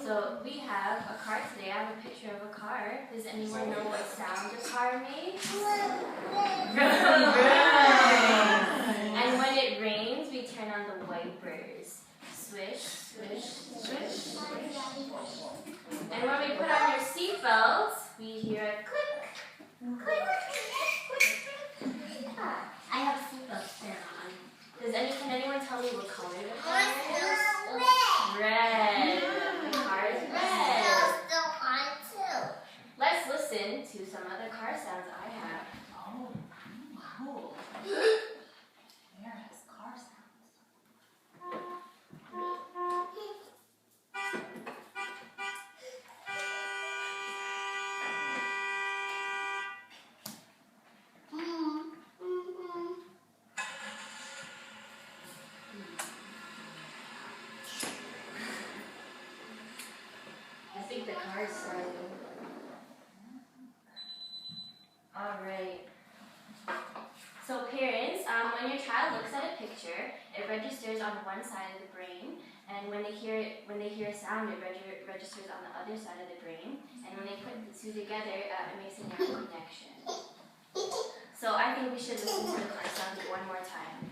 So we have a car today. I have a picture of a car. Does anyone know what sound a car makes? And when it rains, we turn on the wipers. Swish, swish, swish, swish. And when we put on your seatbelts, we hear a click, click, click, click. I have seatbelts there on. Can anyone tell me what color the car is? Red. The car is red. Still on too. Let's listen to some other car sounds I have. Oh, wow. Where has car sounds? I think the car is starting. Alright. So parents, when your child looks at a picture, it registers on one side of the brain, and when they hear a sound, it registers on the other side of the brain, and when they put the two together, it makes a neural connection. So I think we should listen to the car sound one more time.